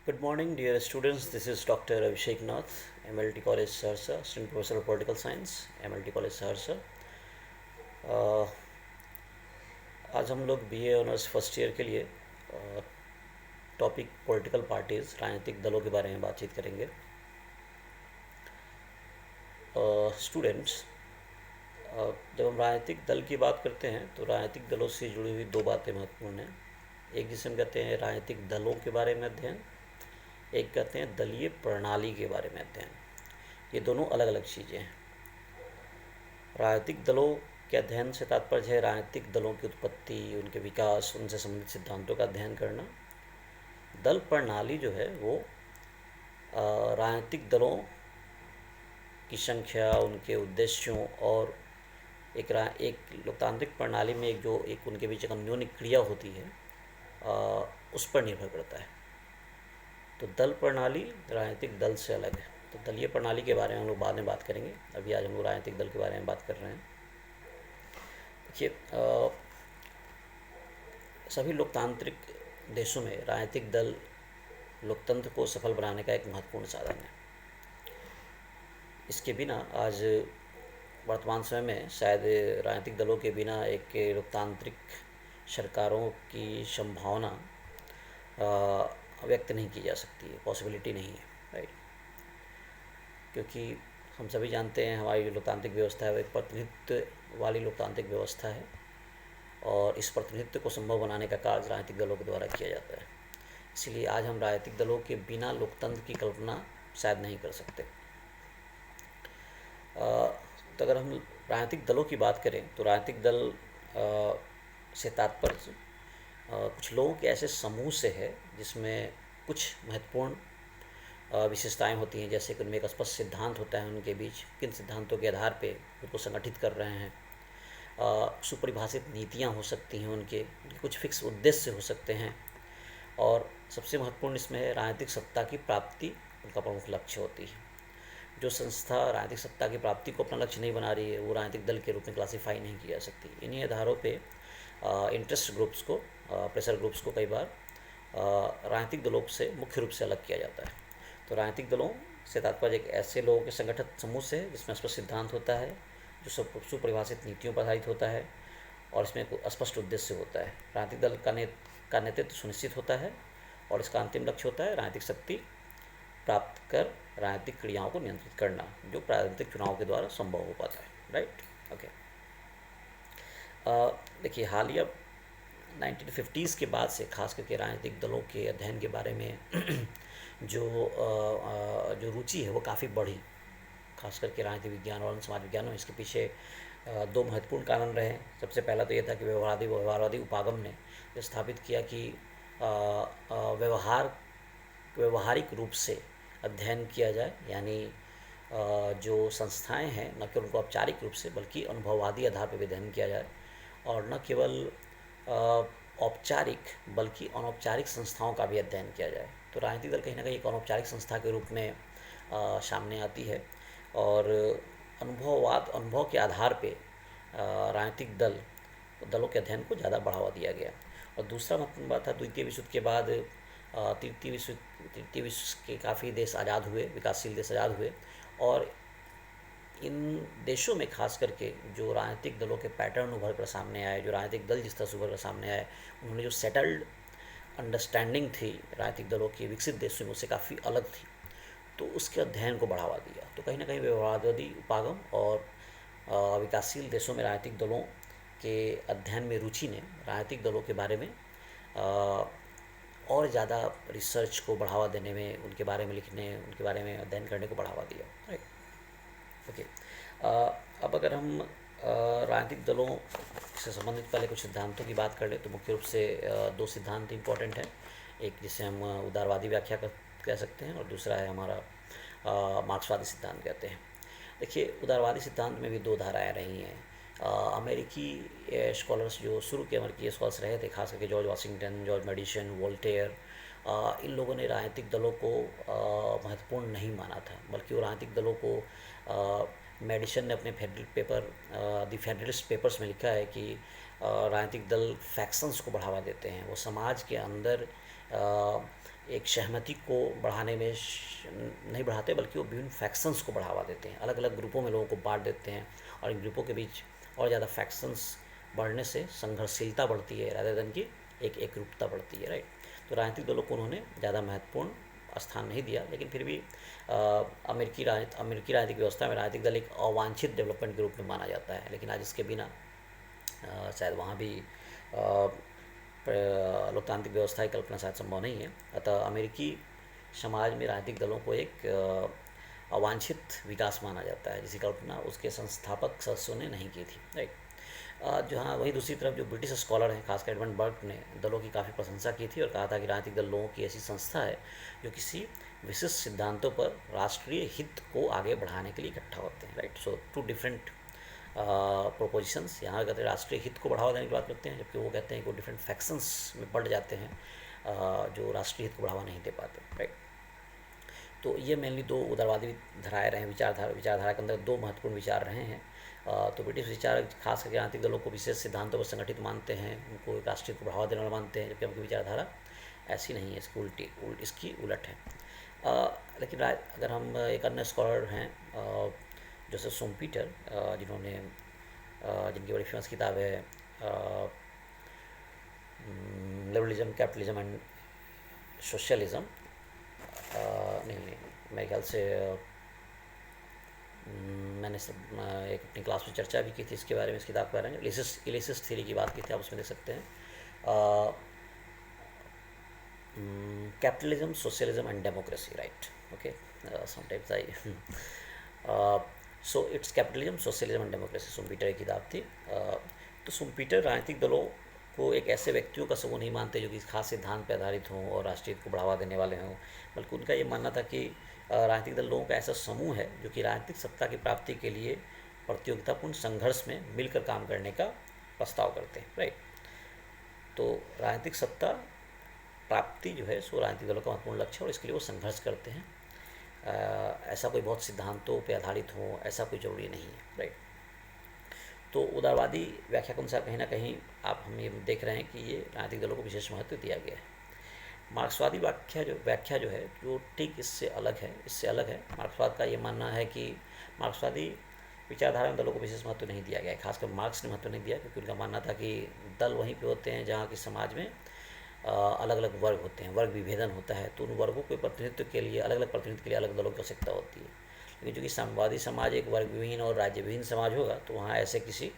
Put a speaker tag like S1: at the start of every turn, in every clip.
S1: Good morning, dear students. This is Dr. Abhishek Nath, MLT College Saharsa, Assistant Professor of Political Science, MLT College Saharsa. Uh, आज हम लोग BA honours first year के लिए topic political parties राजनीतिक दलों के बारे में बातचीत करेंगे। स्टूडेंट्स, जब हम राजनीतिक दल की बात करते हैं तो राजनीतिक दलों से जुड़ी हुई दो बातें महत्वपूर्ण हैं। एक जिसे हम कहते हैं राजनीतिक दलों के बारे में अध्ययन, एक कहते हैं दलीय प्रणाली के बारे में अध्ययन। ये दोनों अलग अलग चीज़ें हैं। राजनीतिक दलों के अध्ययन से तात्पर्य है राजनीतिक दलों की उत्पत्ति, उनके विकास, उनसे संबंधित सिद्धांतों का अध्ययन करना। दल प्रणाली जो है वो राजनीतिक दलों की संख्या, उनके उद्देश्यों और एक लोकतांत्रिक प्रणाली में एक उनके बीच एक अन्योन्य क्रिया होती है, उस पर निर्भर करता है। तो दल प्रणाली राजनीतिक दल से अलग है। तो दलीय प्रणाली के बारे में हम लोग बाद में बात करेंगे। अभी आज हम लोग राजनीतिक दल के बारे में बात कर रहे हैं। देखिए, सभी लोकतांत्रिक देशों में राजनीतिक दल लोकतंत्र को सफल बनाने का एक महत्वपूर्ण साधन है। इसके बिना आज वर्तमान समय में शायद राजनीतिक दलों के बिना एक लोकतांत्रिक सरकारों की संभावना व्यक्त नहीं की जा सकती है, पॉसिबिलिटी नहीं है, राइट। क्योंकि हम सभी जानते हैं हमारी जो लोकतांत्रिक व्यवस्था है वो एक प्रतिनिधित्व वाली लोकतांत्रिक व्यवस्था है, और इस प्रतिनिधित्व को संभव बनाने का कार्य राजनीतिक दलों के द्वारा किया जाता है। इसीलिए आज हम राजनीतिक दलों के बिना लोकतंत्र की कल्पना शायद नहीं कर सकते। तो अगर हम राजनीतिक दलों की बात करें तो राजनीतिक दल से तात्पर्य कुछ लोगों के ऐसे समूह से है जिसमें कुछ महत्वपूर्ण विशेषताएं होती हैं, जैसे कि उनमें एक स्पष्ट सिद्धांत होता है, उनके बीच किन सिद्धांतों के आधार पे उनको संगठित कर रहे हैं। सुपरिभाषित नीतियां हो सकती हैं, उनके कुछ फिक्स उद्देश्य हो सकते हैं, और सबसे महत्वपूर्ण इसमें है राजनीतिक सत्ता की प्राप्ति उनका प्रमुख लक्ष्य होती है। जो संस्था राजनीतिक सत्ता की प्राप्ति को अपना लक्ष्य नहीं बना रही है वो राजनीतिक दल के रूप में क्लासीफाई नहीं की जा सकती। इन्हीं आधारों पे इंटरेस्ट ग्रुप्स को, प्रेशर ग्रुप्स को कई बार राजनीतिक दलों से मुख्य रूप से अलग किया जाता है। तो राजनीतिक दलों से तात्पर्य एक ऐसे लोगों के संगठित समूह से है जिसमें स्पष्ट सिद्धांत होता है, जो सुपरिभाषित नीतियों पर आधारित होता है, और इसमें एक स्पष्ट उद्देश्य होता है। राजनीतिक दल का नेतृत्व सुनिश्चित होता है, और इसका अंतिम लक्ष्य होता है राजनीतिक शक्ति प्राप्त कर राजनीतिक क्रियाओं को नियंत्रित करना, जो राजनीतिक चुनाव के द्वारा संभव हो पाता है, राइट। ओके, देखिए, हालिया 1950s के बाद से खास करके राजनीतिक दलों के अध्ययन के बारे में जो रुचि है वो काफ़ी बढ़ी, खास करके राजनीतिक विज्ञान और समाज विज्ञान में। इसके पीछे दो महत्वपूर्ण कारण रहे। सबसे पहला तो ये था कि व्यवहारवादी उपागम ने स्थापित किया कि व्यवहारिक रूप से अध्ययन किया जाए, यानी जो संस्थाएं हैं न केवल उनको औपचारिक रूप से बल्कि अनुभववादी आधार पर भी अध्ययन किया जाए, और न केवल औपचारिक बल्कि अनौपचारिक संस्थाओं का भी अध्ययन किया जाए। तो राजनीतिक दल कहीं ना कहीं एक अनौपचारिक संस्था के रूप में सामने आती है, और अनुभव के आधार पे राजनीतिक दलों के अध्ययन को ज़्यादा बढ़ावा दिया गया। और दूसरा महत्वपूर्ण बात था, द्वितीय विश्व युद्ध के बाद तृतीय विश्व के काफ़ी देश आज़ाद हुए, विकासशील देश आज़ाद हुए, और इन देशों में खास करके जो राजनीतिक दलों के पैटर्न उभर कर सामने आए, जो राजनीतिक दल जिस तरह से उभर कर सामने आए, उन्होंने जो सेटल्ड अंडरस्टैंडिंग थी राजनीतिक दलों की विकसित देशों में उससे काफ़ी अलग थी, तो उसके अध्ययन को बढ़ावा दिया। तो कहीं ना कहीं व्यवहारवादी उपागम और विकासशील देशों में राजनीतिक दलों के अध्ययन में रुचि ने राजनीतिक दलों के बारे में और ज़्यादा रिसर्च को बढ़ावा देने में, उनके बारे में लिखने, उनके बारे में अध्ययन करने को बढ़ावा दिया, राइट। ओके, अब अगर हम राजनीतिक दलों से संबंधित पहले कुछ सिद्धांतों की बात कर लें तो मुख्य रूप से दो सिद्धांत इम्पोर्टेंट हैं। एक जिसे हम उदारवादी व्याख्या कह सकते हैं, और दूसरा है हमारा मार्क्सवादी सिद्धांत कहते हैं। देखिए, उदारवादी सिद्धांत में भी दो धाराएं रही हैं। अमेरिकी स्कॉलर्स जो शुरू के अमेरिकी स्कॉलर्स रहे थे, खास करके George Washington, George Madison, Voltaire, इन लोगों ने राजनीतिक दलों को महत्वपूर्ण नहीं माना था, बल्कि वो राजनीतिक दलों को मेडिसन ने अपने द फेडरलिस्ट पेपर्स में लिखा है कि राजनीतिक दल फैक्शंस को बढ़ावा देते हैं, वो समाज के अंदर एक सहमति को बढ़ाने में नहीं बढ़ाते, बल्कि वो विभिन्न फैक्शंस को बढ़ावा देते हैं, अलग अलग ग्रुपों में लोगों को बांट देते हैं, और इन ग्रुपों के बीच और ज़्यादा फैक्शंस बढ़ने से संघर्षशीलता बढ़ती है रादर देन की एक एकरूपता बढ़ती है, राइट। तो राजनीतिक दलों को उन्होंने ज़्यादा महत्वपूर्ण स्थान नहीं दिया, लेकिन फिर भी अमेरिकी राजनीतिक व्यवस्था में राजनीतिक दल एक अवांछित डेवलपमेंट ग्रुप में माना जाता है, लेकिन आज इसके बिना शायद वहाँ भी लोकतांत्रिक व्यवस्था की कल्पना शायद संभव नहीं है। अतः अमेरिकी समाज में राजनीतिक दलों को एक अवांछित विकास माना जाता है, जिसकी कल्पना उसके संस्थापक सदस्यों ने नहीं की थी, राइट। जहाँ वहीं दूसरी तरफ जो ब्रिटिश स्कॉलर हैं, खासकर एडमंड बर्क ने दलों की काफ़ी प्रशंसा की थी और कहा था कि राजनीतिक दल लोगों की ऐसी संस्था है जो किसी विशिष्ट सिद्धांतों पर राष्ट्रीय हित को आगे बढ़ाने के लिए इकट्ठा होते हैं, right. So two different propositions. यहाँ कहते हैं राष्ट्रीय हित को बढ़ावा देने की बात करते हैं, जबकि वो कहते हैं कि वो डिफरेंट फैक्शंस में बढ़ जाते हैं जो राष्ट्रीय हित को बढ़ावा नहीं दे पाते, राइट। तो ये मेनली दो उदारवादी धाराएँ रहे हैं, विचारधारा के अंदर दो महत्वपूर्ण विचार रहे हैं। तो ब्रिटिश विचार खास करके राजनीतिक दलों को विशेष सिद्धांतों पर संगठित मानते हैं, उनको राष्ट्रीय को बढ़ावा देने वाला मानते हैं, जबकि उनकी विचारधारा ऐसी नहीं है, इसकी उलट है। लेकिन अगर हम एक अन्य स्कॉलर हैं जोसेफ शुम्पीटर, जिनकी बड़ी फेमस किताब है लिबरलिज्म, कैपिटलिज्म एंड सोशलिज्म, नहीं मेरे ख्याल से मैंने एक अपनी क्लास में चर्चा भी की थी इसके बारे में, इस किताब के बारे में, इलिसिस थ्योरी की बात की थी, आप उसमें देख सकते हैं capitalism, socialism and democracy, right. Okay, sometimes I saw it's capitalism, socialism and democracy, Schumpeter की किताब थी। तो शुम्पीटर राजनीतिक दलों को एक ऐसे व्यक्तियों का समूह नहीं मानते जो कि खास सिद्धांत पर आधारित हों और राष्ट्रीय को बढ़ावा देने वाले हों, बल्कि उनका ये मानना था कि राजनीतिक दल लोगों का ऐसा समूह है जो कि राजनीतिक सत्ता की प्राप्ति के लिए प्रतियोगितापूर्ण संघर्ष में मिलकर काम करने का प्रस्ताव करते हैं, राइट। तो राजनीतिक सत्ता प्राप्ति जो है सो राजनीतिक दलों का महत्वपूर्ण लक्ष्य है और इसके लिए वो संघर्ष करते हैं। ऐसा कोई बहुत सिद्धांतों पर आधारित हो ऐसा कोई जरूरी नहीं है, राइट। तो उदारवादी व्याख्या के अनुसार कहीं ना कहीं हम ये देख रहे हैं कि ये राजनीतिक दलों को विशेष महत्व दिया गया है। मार्क्सवादी व्याख्या जो है वो ठीक इससे अलग है। मार्क्सवाद का ये मानना है कि मार्क्सवादी विचारधारा में दलों को विशेष महत्व नहीं दिया गया है, खासकर मार्क्स ने महत्व नहीं दिया, क्योंकि उनका मानना था कि दल वहीं पे होते हैं जहाँ की समाज में अलग अलग वर्ग होते हैं, वर्ग विभेदन होता है, तो उन वर्गों के प्रतिनिधित्व के लिए अलग अलग प्रतिनिधित्व के लिए अलग दलों की आवश्यकता होती है। लेकिन चूँकि साम्यवादी समाज एक वर्ग विहीन और राज्य विहीन समाज होगा, तो वहाँ ऐसे किसी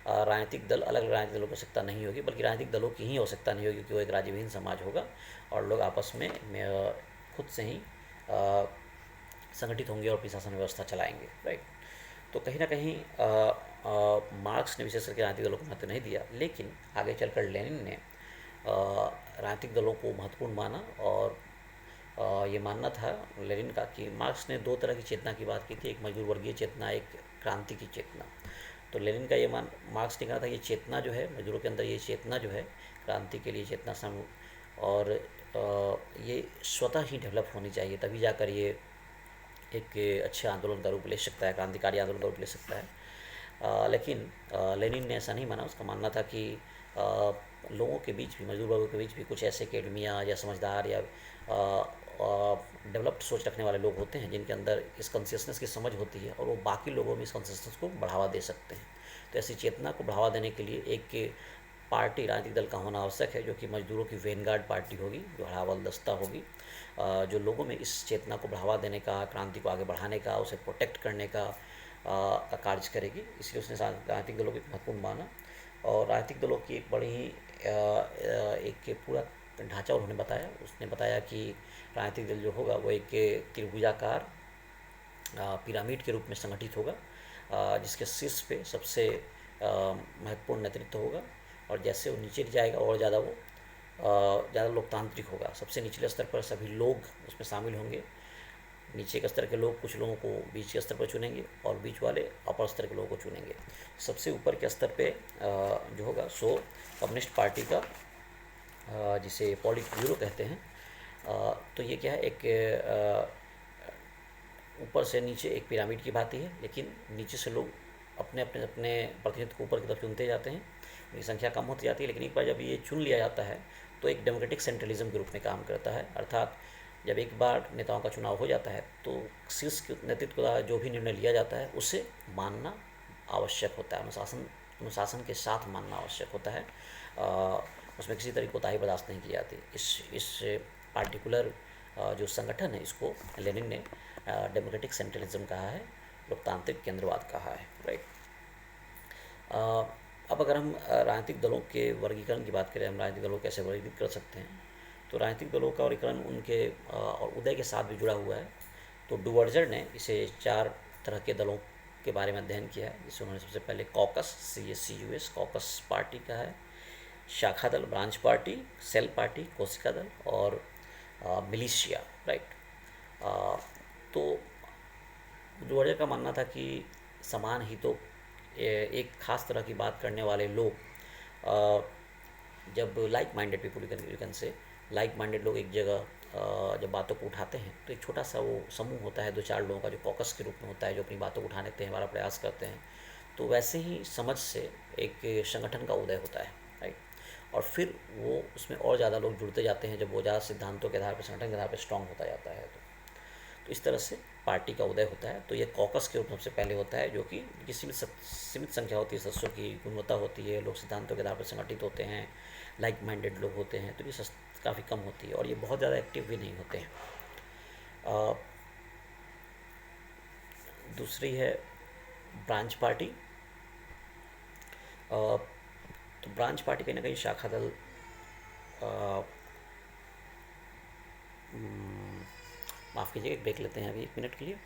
S1: राजनीतिक दल अलग अलग राजनीतिक दलों की आवश्यकता नहीं होगी, बल्कि राजनीतिक दलों की ही आवश्यकता नहीं होगी, क्योंकि वो एक राज्य विहीन समाज होगा और लोग आपस में खुद से ही संगठित होंगे और अपनी शासन व्यवस्था चलाएंगे, राइट। तो कहीं ना कहीं मार्क्स ने विशेष करके राजनीतिक दलों को महत्व नहीं दिया, लेकिन आगे चलकर लेनिन ने राजनीतिक दलों को महत्वपूर्ण माना और ये मानना था लेनिन का कि मार्क्स ने दो तरह की चेतना की बात की थी, एक मजदूर वर्गीय चेतना, एक क्रांति की चेतना। तो लेनिन का ये मार्क्स ने कहा था ये चेतना जो है मजदूरों के अंदर, ये चेतना जो है क्रांति के लिए चेतना और ये स्वतः ही डेवलप होनी चाहिए, तभी जाकर ये एक अच्छे आंदोलन का रूप ले सकता है, क्रांतिकारी आंदोलन का रूप ले सकता है। लेकिन लेनिन ने ऐसा नहीं माना। उसका मानना था कि लोगों के बीच भी, मजदूर वर्गों के बीच भी कुछ ऐसे एकेडमियाँ या समझदार या डेवलप्ड सोच रखने वाले लोग होते हैं जिनके अंदर इस कॉन्शियसनेस की समझ होती है और वो बाकी लोगों में इस कॉन्शियसनेस को बढ़ावा दे सकते हैं। तो ऐसी चेतना को बढ़ावा देने के लिए एक पार्टी, राजनीतिक दल का होना आवश्यक है, जो कि मजदूरों की वेनगार्ड पार्टी होगी, जो हड़ावल दस्ता होगी, जो लोगों में इस चेतना को बढ़ावा देने का, क्रांति को आगे बढ़ाने का, उसे प्रोटेक्ट करने का कार्य करेगी। इसलिए उसने राजनीतिक दलों को महत्वपूर्ण माना और राजनीतिक दलों की एक बड़ी ही एक पूरा ढांचा उन्होंने बताया। उसने बताया कि राजनीतिक दल जो होगा वो एक त्रिभुजाकार पिरामिड के रूप में संगठित होगा, जिसके शीर्ष पे सबसे महत्वपूर्ण नेतृत्व होगा और जैसे वो नीचे जाएगा और ज़्यादा वो ज़्यादा लोकतांत्रिक होगा। सबसे निचले स्तर पर सभी लोग उसमें शामिल होंगे, नीचे के स्तर के लोग कुछ लोगों को बीच के स्तर पर चुनेंगे और बीच वाले अपर स्तर के लोगों को चुनेंगे। सबसे ऊपर के स्तर पे जो होगा सो कम्युनिस्ट पार्टी का, जिसे पॉलिट ब्यूरो कहते हैं। तो ये क्या है, एक ऊपर से नीचे एक पिरामिड की भांति है, लेकिन नीचे से लोग अपने अपने अपने प्रतिनिधित्व को ऊपर की तरफ चुनते जाते हैं, उनकी संख्या कम होती जाती है। लेकिन एक बार जब ये चुन लिया जाता है तो एक डेमोक्रेटिक सेंट्रलिज्म के रूप में काम करता है। अर्थात जब एक बार नेताओं का चुनाव हो जाता है तो शीर्ष के नेतृत्व द्वारा जो भी निर्णय लिया जाता है उसे मानना आवश्यक होता है, अनुशासन के साथ मानना आवश्यक होता है। उसमें किसी तरह की कोताही बर्दाश्त नहीं की जाती। इस पार्टिकुलर जो संगठन है इसको लेनिन ने डेमोक्रेटिक सेंट्रलिज्म कहा है, लोकतांत्रिक केंद्रवाद कहा है, राइट। अब अगर हम राजनीतिक दलों के वर्गीकरण की बात करें, हम राजनीतिक दलों को कैसे वर्गीकृत कर सकते हैं, तो राजनीतिक दलों का वर्गीकरण उनके और उदय के साथ भी जुड़ा हुआ है। तो डुवर्जर ने इसे 4 तरह के दलों के बारे में अध्ययन किया है, जिसमें उन्होंने सबसे पहले कॉकस, CACUS, कॉकस पार्टी का है, शाखा दल, ब्रांच पार्टी, सेल पार्टी, कोशिका दल और मिलिशिया, राइट। तो डुवर्जर का मानना था कि समान हितों, एक खास तरह की बात करने वाले लोग, जब like minded people, you can say like minded लोग एक जगह जब बातों को उठाते हैं तो एक छोटा सा वो समूह होता है 2-4 लोगों का जो कॉकस के रूप में होता है, जो अपनी बातों को उठाने के हमारा प्रयास करते हैं। तो वैसे ही समझ से एक संगठन का उदय होता है, राइट। और फिर वो उसमें और ज़्यादा लोग जुड़ते जाते हैं जब वो ज़्यादा सिद्धांतों के आधार पर, संगठन के आधार पर स्ट्रांग होता जाता है। तो इस तरह से पार्टी का उदय होता है। तो ये कॉकस के रूप में सबसे पहले होता है, जो कि सीमित संख्या होती है, सदस्यों की गुणवत्ता होती है, लोग सिद्धांतों के आधार पर संगठित होते हैं, लाइक माइंडेड लोग होते हैं, तो ये काफ़ी कम होती है और ये बहुत ज़्यादा एक्टिव भी नहीं होते हैं। दूसरी है ब्रांच पार्टी। तो ब्रांच पार्टी कहीं ना कहीं शाखा दल, माफ़ कीजिएगा, ब्रेक लेते हैं अभी 1 मिनट के लिए।